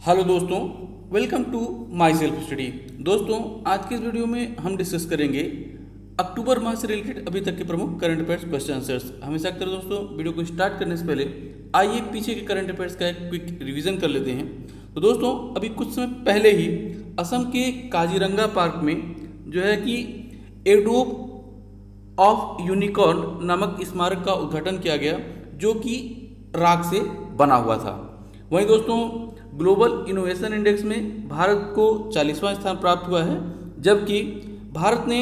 Hello दोस्तों, welcome to my self study. दोस्तों, आज की इस वीडियो में हम डिस्कस करेंगे अक्टूबर माह से रिलेटेड अभी तक के प्रमुख करंट अफेयर्स क्वेश्चन आंसर्स। हमेशा की तरह दोस्तों, वीडियो को स्टार्ट करने से पहले आइए पीछे के करंट अफेयर्स का एक क्विक रिवीजन कर लेते हैं। तो दोस्तों, अभी कुछ समय पहले ही असम के काजीरंगा पार्क में जो है कि एडोब ऑफ यूनिकॉर्न नामक स्मारक का उद्घाटन किया गया, जो कि राख से बना हुआ था। वहीं दोस्तों, ग्लोबल इनोवेशन इंडेक्स में भारत को 40वां स्थान प्राप्त हुआ है, जबकि भारत ने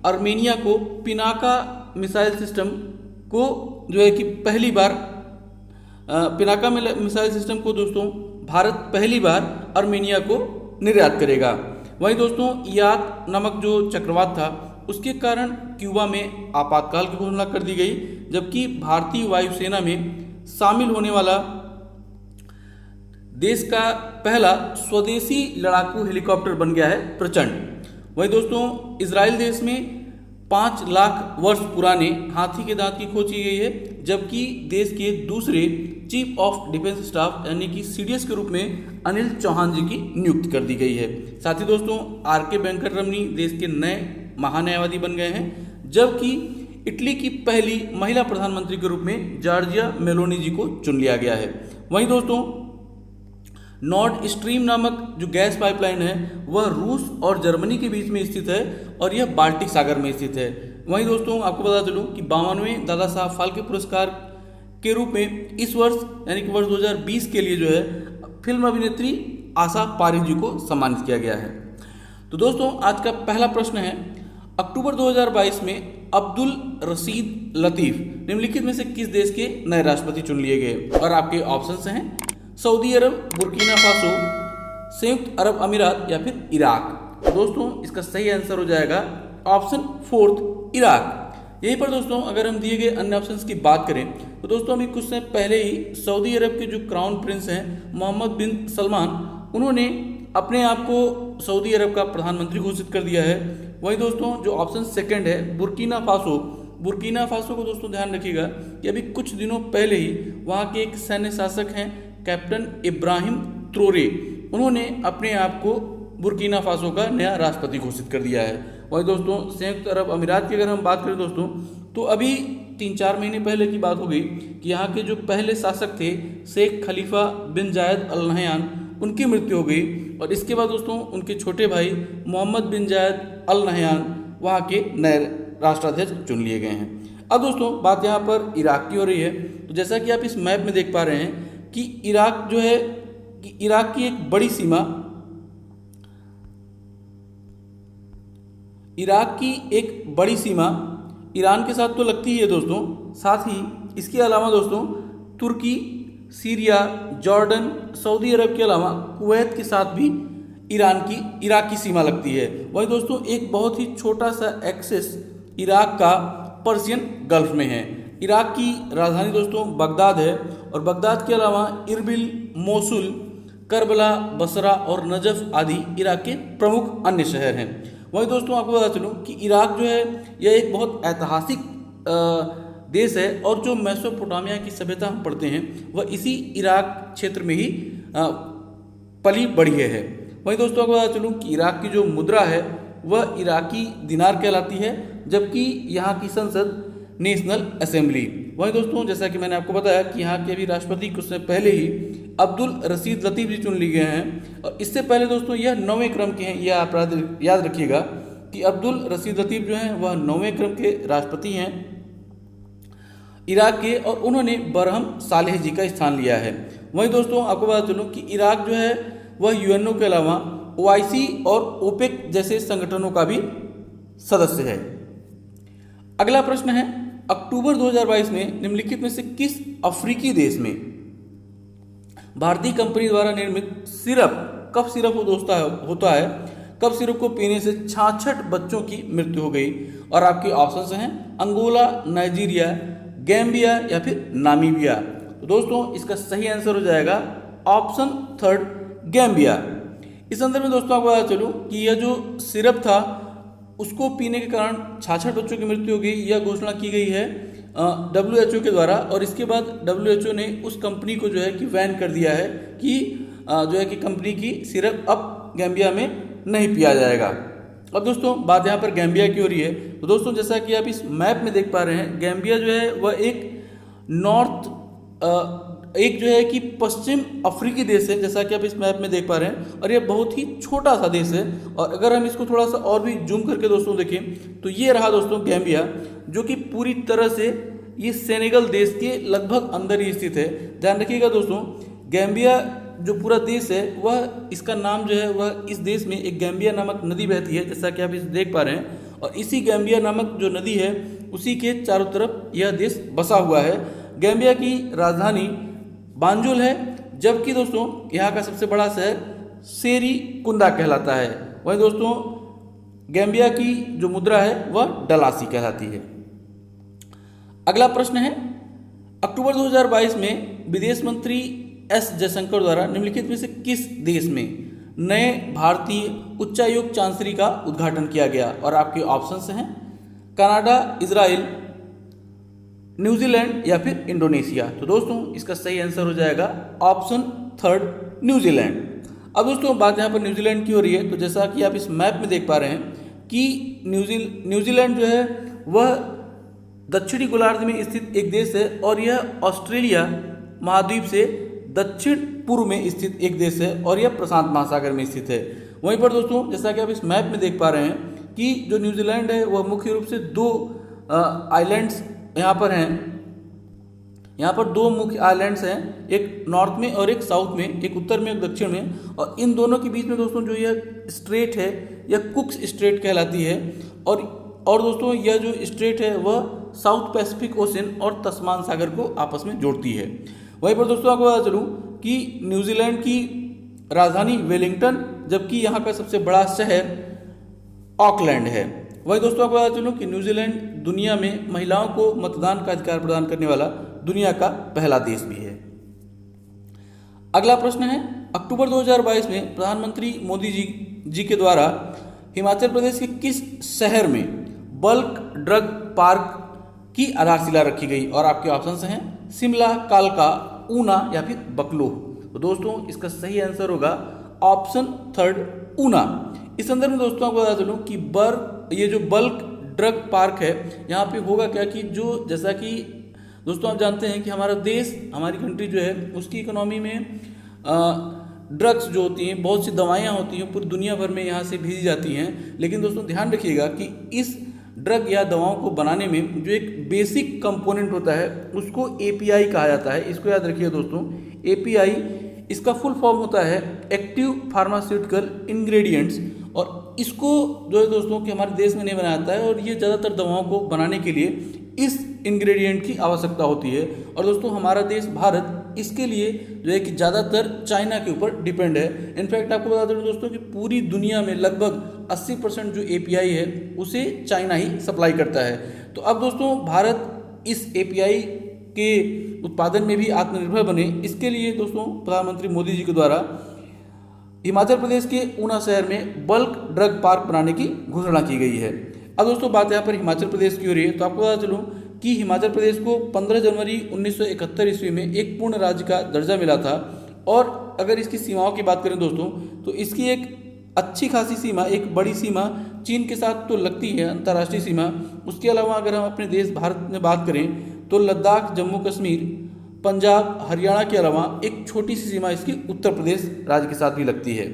आर्मेनिया को पिनाका मिसाइल सिस्टम को जो है कि पहली बार पिनाका मिसाइल सिस्टम को दोस्तों भारत पहली बार आर्मेनिया को निर्यात करेगा। वहीं दोस्तों, याक नामक जो चक्रवात था उसके कारण क्यूबा में आपातकाल की घोषणा कर दी गई, जबकि भारतीय वायुसेना में शामिल होने वाला देश का पहला स्वदेशी लड़ाकू हेलीकॉप्टर बन गया है प्रचंड। वहीं दोस्तों, इजराइल देश में 5 लाख वर्ष पुराने हाथी के दांत की खोज की गई है, जबकि देश के दूसरे चीफ ऑफ डिफेंस स्टाफ यानी कि सीडीएस के रूप में अनिल चौहान जी की नियुक्ति कर दी गई है। साथ ही दोस्तों, आर के वेंकट रमनी देश के नए महान्यायवादी बन गए हैं, जबकि इटली की पहली महिला प्रधानमंत्री के रूप में जॉर्जिया मेलोनी जी को चुन लिया गया है। वहीं दोस्तों, नॉर्ड स्ट्रीम नामक जो गैस पाइपलाइन है वह रूस और जर्मनी के बीच में स्थित है और यह बाल्टिक सागर में स्थित है। वहीं दोस्तों, आपको बता चलूं कि 52वें दादा साहब फाल्के पुरस्कार के रूप में इस वर्ष यानी कि वर्ष 2020 के लिए जो है फिल्म अभिनेत्री आशा पारिक जी को सम्मानित किया गया है। तो दोस्तों, आज का पहला प्रश्न है, अक्टूबर 2022 में अब्दुल रशीद लतीफ निम्नलिखित में से किस देश के नए राष्ट्रपति चुन लिए गए? और आपके ऑप्शंस हैं सऊदी अरब, बुर्किना फासो, संयुक्त अरब अमीरात या फिर इराक। तो दोस्तों, इसका सही आंसर हो जाएगा ऑप्शन 4 इराक। यहीं पर दोस्तों, अगर हम दिए गए अन्य ऑप्शंस की बात करें तो दोस्तों, अभी कुछ समय पहले ही सऊदी अरब के जो क्राउन प्रिंस हैं मोहम्मद बिन सलमान, उन्होंने अपने आप को सऊदी अरब का प्रधानमंत्री घोषित कर दिया है। वहीं दोस्तों, जो ऑप्शन सेकेंड है बुर्किना फासो को दोस्तों ध्यान रखिएगा कि अभी कुछ दिनों पहले ही वहाँ के एक सैन्य शासक हैं कैप्टन इब्राहिम त्रोरे, उन्होंने अपने आप को बुर्किना फासो का नया राष्ट्रपति घोषित कर दिया है। वहीं दोस्तों, संयुक्त अरब अमीरात की अगर हम बात करें दोस्तों, तो अभी 3-4 महीने पहले की बात हो गई कि यहाँ के जो पहले शासक थे शेख खलीफा बिन जायद अल नहयान, उनकी मृत्यु हो गई और इसके बाद दोस्तों उनके छोटे भाई मोहम्मद बिन जायद अल नहयान वहाँ के नए राष्ट्राध्यक्ष चुन लिए गए हैं। अब दोस्तों, बात यहाँ पर इराक की हो रही है। तो जैसा कि आप इस मैप में देख पा रहे हैं कि इराक जो है कि इराक की एक बड़ी सीमा ईरान के साथ तो लगती ही है दोस्तों, साथ ही इसके अलावा दोस्तों तुर्की, सीरिया, जॉर्डन, सऊदी अरब के अलावा कुवैत के साथ भी इराक की सीमा लगती है। वहीं दोस्तों, एक बहुत ही छोटा सा एक्सेस इराक का पर्शियन गल्फ में है। इराक की राजधानी दोस्तों बगदाद है और बगदाद के अलावा इरबिल, मोसुल, करबला, बसरा और नजफ आदि इराक के प्रमुख अन्य शहर हैं। वहीं दोस्तों, आपको बता चलूँ कि इराक जो है यह एक बहुत ऐतिहासिक देश है और जो मेसोपोटामिया की सभ्यता हम पढ़ते हैं वह इसी इराक क्षेत्र में ही पली बढ़ी है। वहीं दोस्तों, आपको बता चलूँ कि इराक की जो मुद्रा है वह इराकी दिनार कहलाती है, जबकि यहाँ की संसद नेशनल असेंबली। वहीं दोस्तों, जैसा कि मैंने आपको बताया कि यहाँ के अभी राष्ट्रपति कुछ समय पहले ही अब्दुल रशीद लतीफ जी चुन लिए गए हैं और इससे पहले दोस्तों यह 9वें क्रम के हैं। यह आप याद रखिएगा कि अब्दुल रशीद लतीफ जो हैं वह 9वें क्रम के राष्ट्रपति हैं इराक के और उन्होंने बरहम सालेह जी का स्थान लिया है। वहीं दोस्तों, आपको बता चलूँ कि इराक जो है वह यूएनओ के अलावा ओआईसी और ओपेक जैसे संगठनों का भी सदस्य है। अगला प्रश्न है, अक्टूबर 2022 में निम्नलिखित में से किस अफ्रीकी देश में भारतीय कंपनी द्वारा निर्मित कफ सिरप होता है, कफ सिरप को पीने से 66 बच्चों की मृत्यु हो गई? और आपके ऑप्शंस हैं अंगोला, नाइजीरिया, गैम्बिया या फिर नामीबिया। तो दोस्तों, इसका सही आंसर हो जाएगा ऑप्शन 3 गैम्बिया। इस संदर्भ में दोस्तों आपको बता चलूँ कि यह जो सिरप था उसको पीने के कारण 66 बच्चों की मृत्यु हो गई, यह घोषणा की गई है WHO के द्वारा। और इसके बाद WHO ने उस कंपनी को जो है कि बैन कर दिया है कि जो है कि कंपनी की सिरप अब गैम्बिया में नहीं पिया जाएगा। अब दोस्तों बात यहाँ पर गैम्बिया की हो रही है। तो दोस्तों जैसा कि आप इस मैप में देख पा रहे हैं, गैम्बिया जो है वह एक जो है कि पश्चिम अफ्रीकी देश है, जैसा कि आप इस मैप में देख पा रहे हैं, और यह बहुत ही छोटा सा देश है। और अगर हम इसको थोड़ा सा और भी जूम करके दोस्तों देखें तो ये रहा दोस्तों गैम्बिया, जो कि पूरी तरह से ये सेनेगल देश के लगभग अंदर ही स्थित है। ध्यान रखिएगा दोस्तों, गैम्बिया जो पूरा देश है वह, इसका नाम जो है वह, इस देश में एक गैम्बिया नामक नदी बहती है, जैसा कि आप इस देख पा रहे हैं। और इसी गैम्बिया नामक जो नदी है उसी के चारों तरफ यह देश बसा हुआ है। गैम्बिया की राजधानी बांजुल है, जबकि दोस्तों यहाँ का सबसे बड़ा शहर सेरीकुंदा कहलाता है। वहीं दोस्तों गैम्बिया की जो मुद्रा है वह डलासी कहलाती है। अगला प्रश्न है, अक्टूबर 2022 में विदेश मंत्री एस जयशंकर द्वारा निम्नलिखित में से किस देश में नए भारतीय उच्चायुक्त चांसरी का उद्घाटन किया गया? और आपके ऑप्शंस हैं कनाडा, इजराइल, न्यूजीलैंड या फिर इंडोनेशिया। तो दोस्तों इसका सही आंसर हो जाएगा ऑप्शन थर्ड, न्यूजीलैंड। अब दोस्तों बात यहाँ पर न्यूजीलैंड की हो रही है। तो जैसा कि आप इस मैप में देख पा रहे हैं कि न्यूजीलैंड जो है वह दक्षिणी गोलार्ध में स्थित एक देश है, और यह ऑस्ट्रेलिया महाद्वीप से दक्षिण पूर्व में स्थित एक देश है, और यह प्रशांत महासागर में स्थित है। वहीं पर दोस्तों जैसा कि आप इस मैप में देख पा रहे हैं कि जो न्यूजीलैंड है वह मुख्य रूप से दो आइलैंड्स यहाँ पर हैं। यहाँ पर दो मुख्य आइलैंड्स हैं, एक नॉर्थ में और एक साउथ में, एक उत्तर में एक दक्षिण में। और इन दोनों के बीच में दोस्तों जो यह स्ट्रेट है यह कुक्स स्ट्रेट कहलाती है। और दोस्तों यह जो स्ट्रेट है वह साउथ पैसिफिक ओशन और तस्मान सागर को आपस में जोड़ती है। वहीं पर दोस्तों आपको बता चलूँ कि न्यूजीलैंड की राजधानी वेलिंगटन, जबकि यहाँ का सबसे बड़ा शहर ऑकलैंड है। वहीं दोस्तों आपको बता चलूँ कि न्यूजीलैंड दुनिया में महिलाओं को मतदान का अधिकार प्रदान करने वाला दुनिया का पहला देश भी है। अगला प्रश्न है, अक्टूबर 2022 में प्रधानमंत्री मोदी जी के द्वारा हिमाचल प्रदेश के किस शहर में बल्क ड्रग पार्क की आधारशिला रखी गई? और आपके ऑप्शंस हैं शिमला, कालका, ऊना या फिर बकलोह। तो दोस्तों इसका सही आंसर होगा ऑप्शन थर्ड, ऊना। इस संदर्भ में दोस्तों आपको बता चलूं कि ये जो बल्क ड्रग पार्क है यहाँ पे होगा क्या कि जो, जैसा कि दोस्तों आप जानते हैं कि हमारा देश, हमारी कंट्री जो है उसकी इकोनॉमी में ड्रग्स जो होती हैं, बहुत सी दवाइयाँ होती हैं, पूरी दुनिया भर में यहाँ से भेजी जाती हैं। लेकिन दोस्तों ध्यान रखिएगा कि इस ड्रग या दवाओं को बनाने में जो एक बेसिक कंपोनेंट होता है उसको API कहा जाता है। इसको याद रखिए दोस्तों, API इसका फुल फॉर्म होता है एक्टिव फार्मास्यूटिकल इंग्रेडिएंट्स। और इसको जो है दोस्तों कि हमारे देश में नहीं बनाया जाता है, और ये ज़्यादातर दवाओं को बनाने के लिए इस इंग्रेडिएंट की आवश्यकता होती है। और दोस्तों हमारा देश भारत इसके लिए जो है कि ज़्यादातर चाइना के ऊपर डिपेंड है। इनफैक्ट आपको बता दूं दोस्तों कि पूरी दुनिया में लगभग 80% जो API है उसे चाइना ही सप्लाई करता है। तो अब दोस्तों भारत इस API के उत्पादन में भी आत्मनिर्भर बने, इसके लिए दोस्तों प्रधानमंत्री मोदी जी के द्वारा हिमाचल प्रदेश के ऊना शहर में बल्क ड्रग पार्क बनाने की घोषणा की गई है। अब दोस्तों बात यहाँ पर हिमाचल प्रदेश की हो रही है। तो आपको बता चलूँ कि हिमाचल प्रदेश को 15 जनवरी 1971 ईस्वी में एक पूर्ण राज्य का दर्जा मिला था। और अगर इसकी सीमाओं की बात करें दोस्तों तो इसकी एक अच्छी खासी सीमा, एक बड़ी सीमा चीन के साथ तो लगती है, अंतर्राष्ट्रीय सीमा। उसके अलावा अगर हम अपने देश भारत में बात करें तो लद्दाख, जम्मू कश्मीर, पंजाब, हरियाणा के अलावा एक छोटी सी सीमा इसकी उत्तर प्रदेश राज्य के साथ भी लगती है।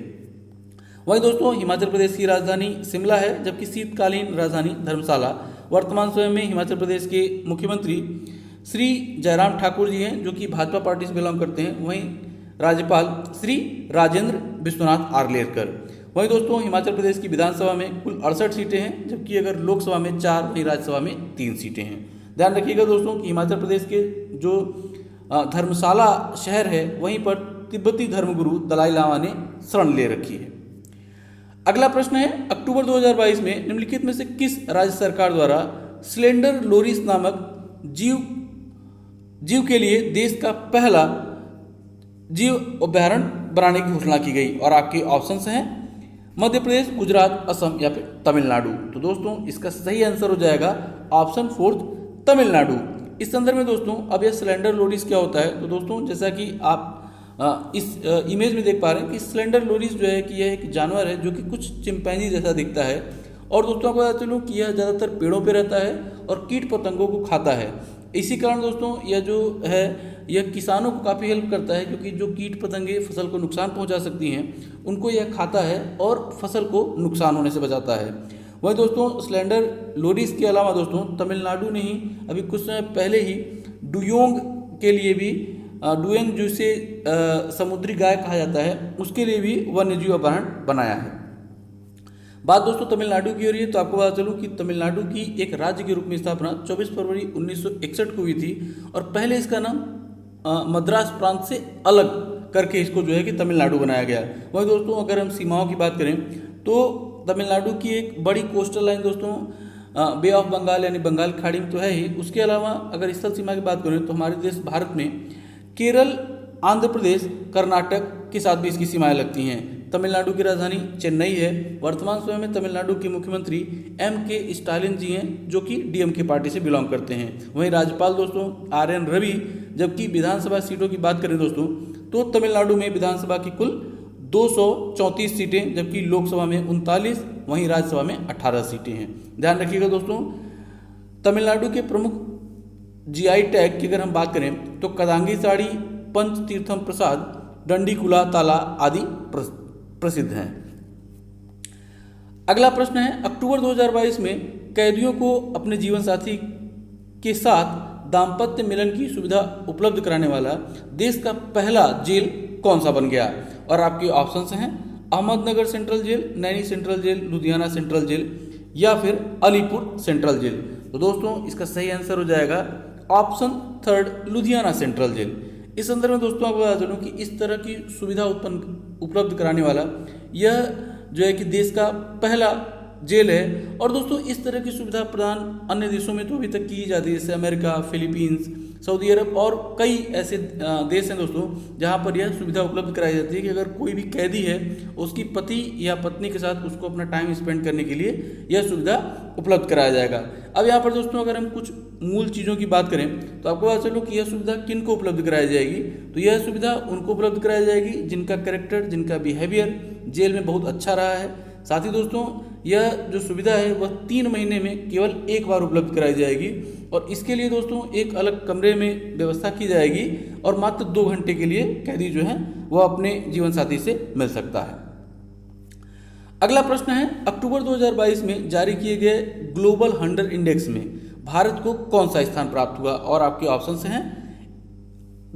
वहीं दोस्तों हिमाचल प्रदेश की राजधानी शिमला है, जबकि शीतकालीन राजधानी धर्मशाला। वर्तमान समय में हिमाचल प्रदेश के मुख्यमंत्री श्री जयराम ठाकुर जी हैं, जो कि भाजपा पार्टी से बिलोंग करते हैं। वहीं राज्यपाल श्री राजेंद्र विश्वनाथ आर्लेकर। वहीं दोस्तों हिमाचल प्रदेश की विधानसभा में कुल 68 सीटें हैं, जबकि अगर लोकसभा में 4, वहीं राज्यसभा में 3 सीटें हैं। ध्यान रखिएगा दोस्तों कि हिमाचल प्रदेश के जो धर्मशाला शहर है वहीं पर तिब्बती धर्मगुरु दलाई लामा ने शरण ले रखी है। अगला प्रश्न है, अक्टूबर 2022 में निम्नलिखित में से किस राज्य सरकार द्वारा स्लेंडर लोरिस नामक जीव के लिए देश का पहला जीव अभयारण्य बनाने की घोषणा की गई? और आपके ऑप्शंस हैं मध्य प्रदेश, गुजरात, असम या फिर तमिलनाडु। तो दोस्तों इसका सही आंसर हो जाएगा ऑप्शन फोर्थ, तमिलनाडु। इस संदर्भ में दोस्तों अब यह स्लेंडर लोरिस क्या होता है? तो दोस्तों जैसा कि आप इस इमेज में देख पा रहे हैं कि स्लेंडर लोरिस जो है कि यह एक जानवर है जो कि कुछ चिंपैंजी जैसा दिखता है। और दोस्तों आपको बता चलूँ कि यह ज़्यादातर पेड़ों पे रहता है और कीट पतंगों को खाता है। इसी कारण दोस्तों यह जो है यह किसानों को काफ़ी हेल्प करता है, क्योंकि जो कीट पतंगे फसल को नुकसान पहुंचा सकती हैं उनको यह खाता है और फसल को नुकसान होने से बचाता है। वहीं दोस्तों स्लेंडर लोरिस के अलावा दोस्तों तमिलनाडु ने ही अभी कुछ समय पहले ही डुयोंग के लिए भी डुयोंग जिसे समुद्री गाय कहा जाता है उसके लिए भी वन्यजीव अभयारण्य बनाया है। बात दोस्तों तमिलनाडु की हो रही है तो आपको बता चलूं कि तमिलनाडु की एक राज्य के रूप में स्थापना 24 फरवरी 1961 को हुई थी और पहले इसका नाम मद्रास प्रांत से अलग करके इसको जो है कि तमिलनाडु बनाया गया। वहीं दोस्तों अगर हम सीमाओं की बात करें तो तमिलनाडु की एक बड़ी कोस्टल लाइन दोस्तों बे ऑफ बंगाल यानी बंगाल की खाड़ी में तो है ही। उसके अलावा अगर स्थल सीमा की बात करें तो हमारे देश भारत में केरल, आंध्र प्रदेश, कर्नाटक के साथ भी इसकी सीमाएं लगती हैं। तमिलनाडु की राजधानी चेन्नई है। वर्तमान समय में तमिलनाडु के मुख्यमंत्री M.K. स्टालिन जी हैं जो कि DMK पार्टी से बिलोंग करते हैं। वहीं राज्यपाल दोस्तों RN रवि। जबकि विधानसभा सीटों की बात करें दोस्तों तो तमिलनाडु में विधानसभा की कुल 234 सीटें, जबकि लोकसभा में 39, वहीं राज्यसभा में 18 सीटें हैं। ध्यान रखिएगा दोस्तों तमिलनाडु के प्रमुख GI टैग की अगर हम बात करें तो कदांगी साड़ी, पंच तीर्थम प्रसाद, डंडीकुला ताला आदि प्रसिद्ध हैं। अगला प्रश्न है अक्टूबर 2022 में कैदियों को अपने जीवन साथी के साथ दाम्पत्य मिलन की सुविधा उपलब्ध कराने वाला देश का पहला जेल कौन सा बन गया? और आपके ऑप्शंस हैं Ahmednagar central jail, Naini central jail, Ludhiana central jail या फिर अलीपुर सेंट्रल जेल। तो दोस्तों इसका सही आंसर हो जाएगा ऑप्शन 3 लुधियाना सेंट्रल जेल। इस संदर्भ में दोस्तों आपको बता दूं कि इस तरह की सुविधा उपलब्ध कराने वाला यह जो है कि देश का पहला जेल है। और दोस्तों इस तरह की सुविधा प्रदान अन्य देशों में तो अभी तक की जाती है, जैसे अमेरिका, फिलीपींस, सऊदी अरब और कई ऐसे देश हैं दोस्तों जहां पर यह सुविधा उपलब्ध कराई जाती है कि अगर कोई भी कैदी है उसकी पति या पत्नी के साथ उसको अपना टाइम स्पेंड करने के लिए यह सुविधा उपलब्ध कराया जाएगा। अब यहाँ पर दोस्तों अगर हम कुछ मूल चीज़ों की बात करें तो आपको पता चलो कि यह सुविधा किन को उपलब्ध कराई जाएगी। तो यह सुविधा उनको उपलब्ध कराई जाएगी जिनका कैरेक्टर, जिनका बिहेवियर जेल में बहुत अच्छा रहा है। साथ ही दोस्तों यह जो सुविधा है वह 3 महीने में केवल एक बार उपलब्ध कराई जाएगी और इसके लिए दोस्तों एक अलग कमरे में व्यवस्था की जाएगी और मात्र 2 घंटे के लिए कैदी जो है वह अपने जीवन साथी से मिल सकता है। अगला प्रश्न है अक्टूबर 2022 में जारी किए गए ग्लोबल हंगर इंडेक्स में भारत को कौन सा स्थान प्राप्त हुआ? और आपके ऑप्शंस हैं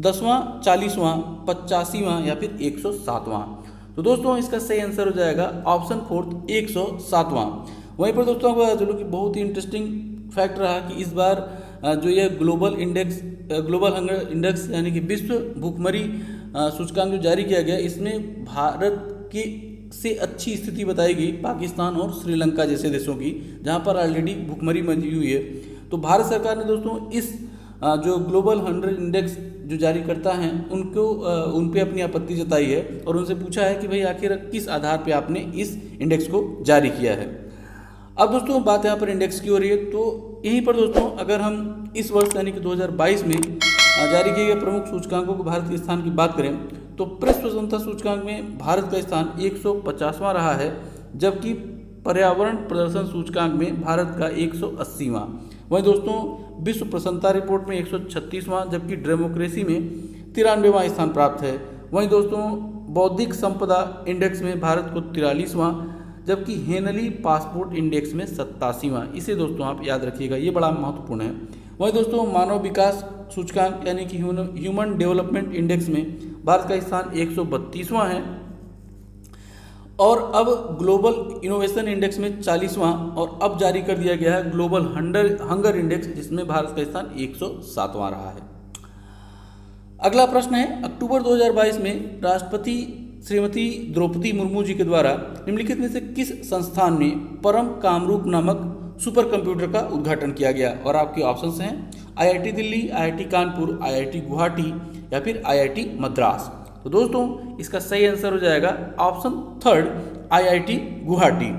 10वां, 40वां, 85वां या फिर 107वां। तो दोस्तों इसका सही आंसर हो जाएगा ऑप्शन 4 107वां। वहीं पर दोस्तों आपको बता चलो कि बहुत ही इंटरेस्टिंग फैक्ट रहा कि इस बार जो यह ग्लोबल हंगर इंडेक्स यानी कि विश्व भूखमरी सूचकांक जो जारी किया गया इसमें भारत की से अच्छी स्थिति बताई गई पाकिस्तान और श्रीलंका जैसे देशों की, जहां पर ऑलरेडी भूखमरी मची हुई है। तो भारत सरकार ने दोस्तों इस जो ग्लोबल हंगर इंडेक्स जो जारी करता है उन पे अपनी आपत्ति जताई है और उनसे पूछा है कि भाई आखिर किस आधार पे आपने इस इंडेक्स को जारी किया है। अब दोस्तों बात यहाँ पर इंडेक्स की हो रही है तो यहीं पर दोस्तों अगर हम इस वर्ष यानी कि 2022 में जारी किए गए प्रमुख सूचकांकों को भारत के स्थान की बात करें तो प्रेस स्वतंत्रता सूचकांक में भारत का स्थान 150वां रहा है, जबकि पर्यावरण प्रदर्शन सूचकांक में भारत का 180वां। वहीं दोस्तों विश्व प्रसन्नता रिपोर्ट में 136वां, जबकि डेमोक्रेसी में 93वां स्थान प्राप्त है। वहीं दोस्तों बौद्धिक संपदा इंडेक्स में भारत को 43वां, जबकि हेनली पासपोर्ट इंडेक्स में 87वां। इसे दोस्तों आप याद रखिएगा, ये बड़ा महत्वपूर्ण है। वहीं दोस्तों मानव विकास सूचकांक यानी कि ह्यूमन डेवलपमेंट इंडेक्स में भारत का स्थान 132वां है और अब ग्लोबल इनोवेशन इंडेक्स में 40वां और अब जारी कर दिया गया है ग्लोबल हंगर इंडेक्स जिसमें भारत का स्थान 107वां रहा है। अगला प्रश्न है अक्टूबर 2022 में राष्ट्रपति श्रीमती द्रौपदी मुर्मू जी के द्वारा निम्नलिखित में से किस संस्थान में परम कामरूप नामक सुपर कंप्यूटर का उद्घाटन किया गया? और आपके ऑप्शंस हैं IIT Delhi, IIT Kanpur, IIT Guwahati या फिर IIT मद्रास। तो दोस्तों इसका सही आंसर हो जाएगा ऑप्शन 3 IIT गुवाहाटी।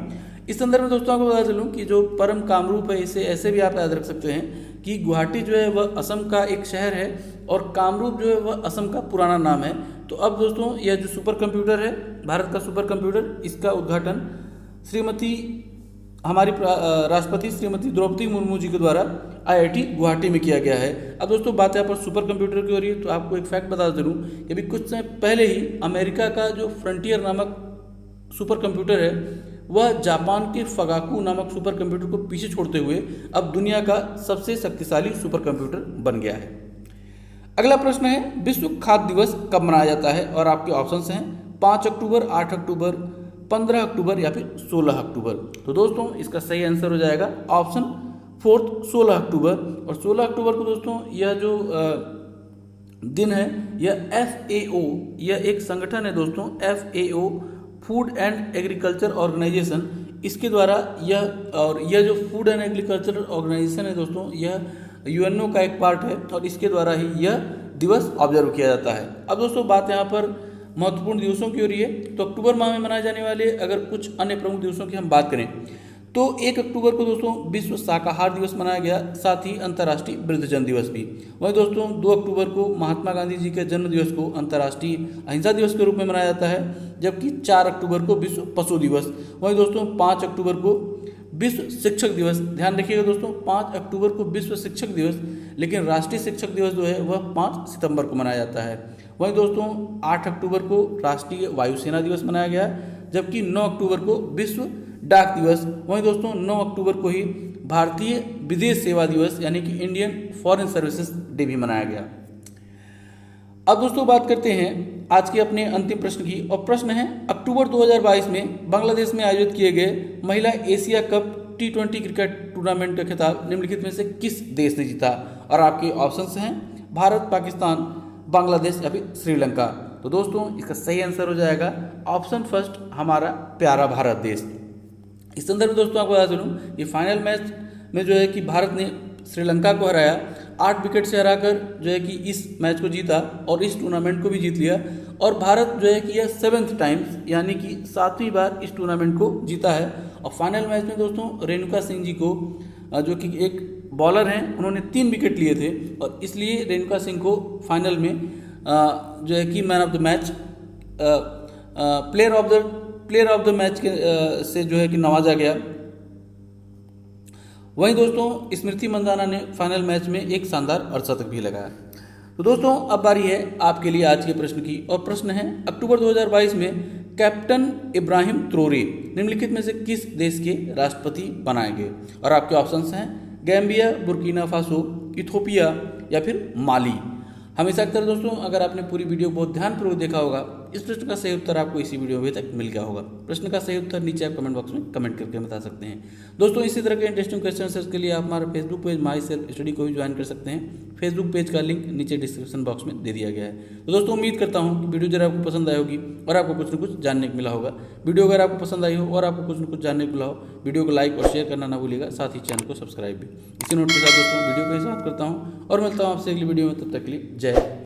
इस संदर्भ में दोस्तों आपको बता चलूं कि जो परम कामरूप है इसे ऐसे भी आप याद रख सकते हैं कि गुवाहाटी जो है वह असम का एक शहर है और कामरूप जो है वह असम का पुराना नाम है। तो अब दोस्तों यह जो सुपर कंप्यूटर है, भारत का सुपर कंप्यूटर, इसका उद्घाटन श्रीमती हमारी राष्ट्रपति श्रीमती द्रौपदी मुर्मू जी के द्वारा IIT गुवाहाटी में किया गया है। अब दोस्तों बात यहाँ पर सुपर कंप्यूटर की हो रही है, तो आपको एक फैक्ट बता दूँ कि अभी कुछ समय पहले ही अमेरिका का जो फ्रंटियर नामक सुपर कंप्यूटर है वह जापान के फगाकू नामक सुपर कंप्यूटर को पीछे छोड़ते हुए अब दुनिया का सबसे शक्तिशाली सुपर कंप्यूटर बन गया है। अगला प्रश्न है, विश्व खाद्य दिवस कब मनाया जाता है? और आपके ऑप्शंस हैं 5 अक्टूबर, 8 अक्टूबर, 15 अक्टूबर या फिर 16 अक्टूबर। तो दोस्तों इसका सही आंसर हो जाएगा ऑप्शन 4 16 अक्टूबर। और 16 अक्टूबर को दोस्तों यह जो दिन है यह FAO, यह एक संगठन है दोस्तों, FAO food and agriculture organisation, इसके द्वारा यह जो फूड एंड एग्रीकल्चर ऑर्गेनाइजेशन है दोस्तों, यह UNO का एक पार्ट है और इसके द्वारा ही यह दिवस ऑब्जर्व किया जाता है। अब दोस्तों बात यहाँ पर महत्वपूर्ण दिवसों की हो रही है, तो अक्टूबर माह में मनाए जाने वाले अगर कुछ अन्य प्रमुख दिवसों की हम बात करें तो 1 अक्टूबर को दोस्तों विश्व शाकाहार दिवस मनाया गया, साथ ही अंतर्राष्ट्रीय वृद्धजन दिवस भी। वहीं दोस्तों 2 अक्टूबर को महात्मा गांधी जी के जन्म दिवस को अंतर्राष्ट्रीय अहिंसा दिवस के रूप में मनाया जाता है, जबकि 4 अक्टूबर को विश्व पशु दिवस। वहीं दोस्तों 5 अक्टूबर को विश्व शिक्षक दिवस। ध्यान रखिएगा दोस्तों 5 अक्टूबर को विश्व शिक्षक दिवस, लेकिन राष्ट्रीय शिक्षक दिवस जो है वह 5 सितंबर को मनाया जाता है। वहीं दोस्तों 8 अक्टूबर को राष्ट्रीय वायुसेना दिवस मनाया गया, जबकि 9 अक्टूबर को विश्व डाक दिवस। वहीं दोस्तों 9 अक्टूबर को ही भारतीय विदेश सेवा दिवस यानी कि इंडियन फॉरेन सर्विसेज डे भी मनाया गया। अब दोस्तों बात करते हैं आज के अपने अंतिम प्रश्न की, और प्रश्न है अक्टूबर 2022 में बांग्लादेश में आयोजित किए गए महिला Asia cup T20 cricket tournament का खिताब निम्नलिखित में से किस देश ने जीता? और आपके ऑप्शंस हैं भारत, पाकिस्तान, बांग्लादेश या फिर श्रीलंका। तो दोस्तों इसका सही आंसर हो जाएगा ऑप्शन फर्स्ट, हमारा प्यारा भारत देश। इस संदर्भ में दोस्तों आपको बता दूं कि फाइनल मैच में जो है कि भारत ने श्रीलंका को हराया, 8 विकेट से हराकर जो है कि इस मैच को जीता और इस टूर्नामेंट को भी जीत लिया। और भारत जो है कि यह 7th टाइम यानी कि 7वीं बार इस टूर्नामेंट को जीता है। और फाइनल मैच में दोस्तों रेणुका सिंह जी को, जो कि एक बॉलर हैं, उन्होंने 3 विकेट लिए थे और इसलिए रेणुका सिंह को फाइनल में जो है कि man of the match, player of the match के से जो है कि नवाजा गया। वहीं दोस्तों स्मृति मंदाना ने फाइनल मैच में एक शानदार अर्धशतक भी लगाया। तो दोस्तों अब बारी है आपके लिए आज के प्रश्न की, और प्रश्न है अक्टूबर 2022 में कैप्टन इब्राहिम ट्रोरे निम्नलिखित में से किस देश के राष्ट्रपति बनाए गए? और आपके ऑप्शंस हैं गैम्बिया, बुर्किना फासो, इथोपिया या फिर माली। हमेशा की तरह दोस्तों अगर आपने पूरी वीडियो बहुत ध्यानपूर्वक देखा होगा, इस प्रश्न का सही उत्तर आपको इसी वीडियो में तक मिल गया होगा। प्रश्न का सही उत्तर नीचे आप कमेंट बॉक्स में कमेंट करके बता सकते हैं। दोस्तों इसी तरह के इंटरेस्टिंग क्वेश्चन के लिए आप हमारा फेसबुक पेज माई सेल्फ स्टडी को भी ज्वाइन कर सकते हैं। फेसबुक पेज का लिंक नीचे डिस्क्रिप्शन बॉक्स में दे दिया गया है। तो दोस्तों उम्मीद करता हूँ कि वीडियो जरा आपको पसंद आई होगी और आपको कुछ न कुछ जानने को मिला होगा। वीडियो अगर आपको पसंद आई हो और आपको कुछ न कुछ जानने को मिला हो, वीडियो को लाइक और शेयर करना ना भूलिएगा, साथ ही चैनल को सब्सक्राइब भी। इसी नोट के साथ दोस्तों वीडियो को समाप्त करता हूँ और मिलता हूँ आपसे अगली वीडियो में। तब तक के लिए जय।